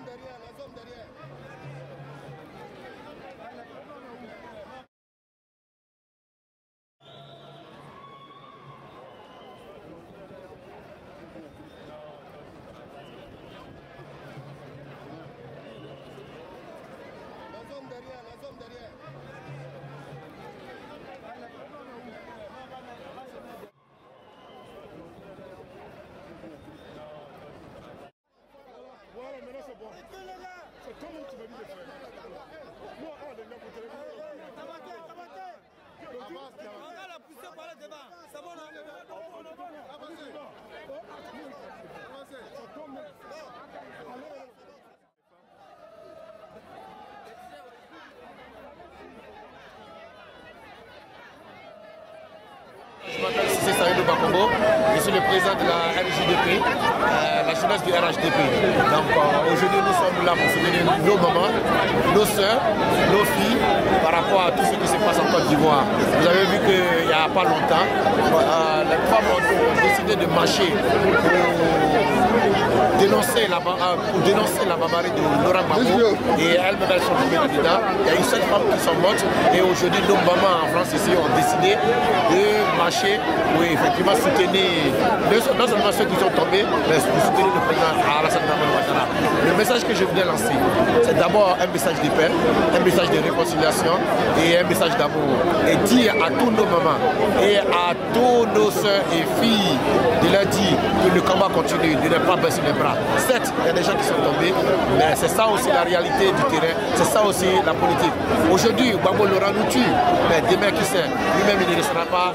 derrière, la zone derrière. La zone derrière. Voilà, maintenant c'est bon. C'est comme tu m'as dit de faire. Non, les gars, vous téléphonez. On va la pousser par le devant. C'est bon, Je m'appelle Cissé Saïdou Bakongo, je suis le président de la RJDP, la jeunesse du RHDP. Donc aujourd'hui nous sommes là pour soutenir nos mamans, nos soeurs, nos filles par rapport à tout ce qui se passe en Côte d'Ivoire. Vous avez vu qu'il n'y a pas longtemps, les femmes ont décidé de marcher pour dénoncer la barbarie de Laurent Gbagbo et elles sont tombées là-dedans. Il y a eu 7 femmes qui sont mortes et aujourd'hui nos mamans en France ici ont décidé de marcher pour effectivement soutenir non seulement ceux qui sont tombés, mais pour soutenir le président Alassane Ouattara. Le message que je voulais lancer, c'est d'abord un message de paix, un message de réconciliation et un message d'amour. Et dire à tous nos mamans et à tous nos soeurs et filles de leur dire que le combat continue, de ne pas baisser les bras. Certes, il y a des gens qui sont tombés, mais c'est ça aussi la réalité du terrain, c'est ça aussi la politique. Aujourd'hui, Gbagbo Laurent nous tue, mais demain qui sait, lui-même il ne restera pas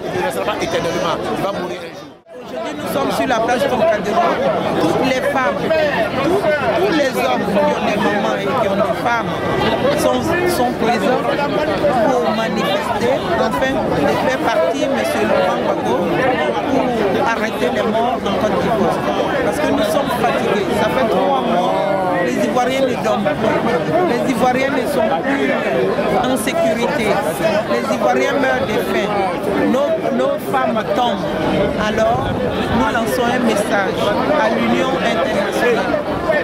éternellement, il va mourir un jour. Aujourd'hui, nous sommes sur la plage Trocadéro. Toutes les femmes, tous les hommes qui ont des mamans et qui ont des femmes sont présents pour manifester, afin de faire partie M. Laurent Gbagbo pour arrêter les morts en Côte d'Ivoire. Parce que nous sommes fatigués. Ça fait 3 mois. Les Ivoiriens ne dorment plus. Les Ivoiriens ne sont plus en sécurité. Les Ivoiriens meurent de faim. Nos femmes tombent. Alors, nous lançons un message à l'Union internationale,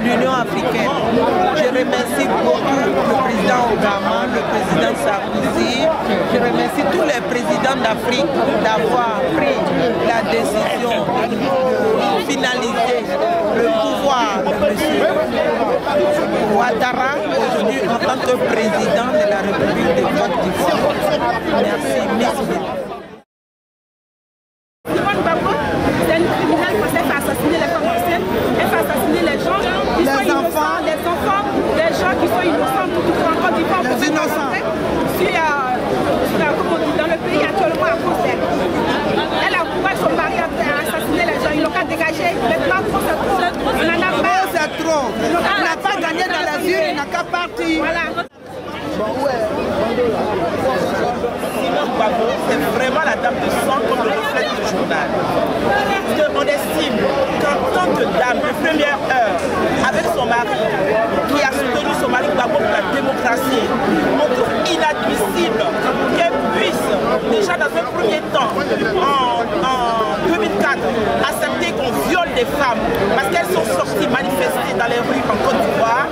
l'Union africaine. Je remercie beaucoup le président Obama, le président Sarkozy. Je remercie tous les présidents d'Afrique d'avoir pris la décision de finaliser le pouvoir de M. Ouattara, aujourd'hui en tant que président de la République de Côte d'Ivoire. Merci, merci. C'est une criminelle parce qu'elle fait assassiner les femmes enceintes, elle fait assassiner les gens qui sont innocents, des enfants, des gens qui sont innocents, qui sont en Côte d'Ivoire. Dans le pays actuellement à cause d'elle. Elle a encouragé son mari à assassiner les gens, ils l'ont qu'à dégager. Maintenant, c'est trop. On en a marre. C'est trop. On n'a pas gagné dans la ville, il n'a qu'à partir. Voilà. Simone Gbagbo, c'est vraiment la dame de sang comme le reflète du journal. Parce qu'on estime qu'en tant que dame de première heure, avec son mari, qui a soutenu son mari Gbagbo pour la démocratie, on trouve inadmissible qu'elle puisse, déjà dans un premier temps, en 2004, accepter qu'on viole des femmes parce qu'elles sont sorties manifester dans les rues en Côte d'Ivoire.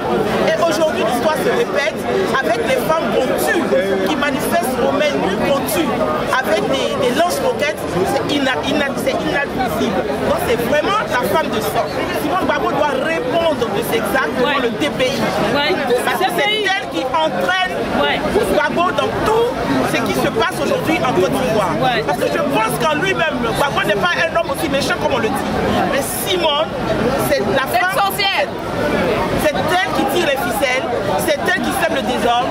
Et aujourd'hui, l'histoire se répète avec les femmes qu'on tue, qui manifestent au menu qu'on tue, avec des lance-roquettes. C'est inadmissible. Donc c'est vraiment la femme de sang. Simone Gbagbo doit répondre de ces actes devant le TPI. Parce que c'est elle qui entraîne Gbagbo dans tout ce qui se passe aujourd'hui en Côte d'Ivoire. Parce que je pense qu'en lui-même, Gbagbo n'est pas un homme aussi méchant comme on le dit. Mais Simone, c'est la femme. C'est elle qui tire les ficelles, c'est elle qui sème le désordre.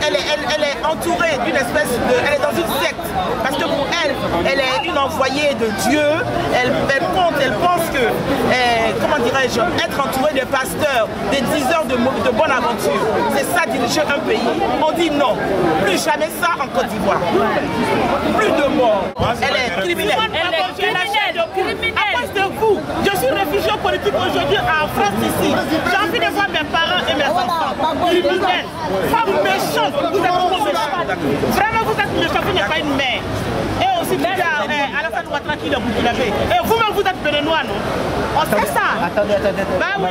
Elle est entourée d'une espèce de... Elle est dans une secte. Parce que pour elle, elle est une envoyée de Dieu. Elle pense que, comment dirais-je, être entourée de pasteurs, des diseurs de bonne aventure, c'est ça diriger un pays. On dit non, plus jamais ça en Côte d'Ivoire. Plus de morts. Elle est criminelle. Elle est criminelle. À cause de vous, je suis réfugié politique aujourd'hui en France ici. J'ai envie de voir mes parents et mes enfants. Criminels. Femmes méchantes. Vous êtes trop méchantes. Vraiment, vous êtes méchants. Vous n'êtes pas une mère. Et aussi, vous êtes Alassane Ouattara qui est le Burkinabé. Et vous-même, vous êtes béninois, non? On sait ça. Attendez. Bah oui.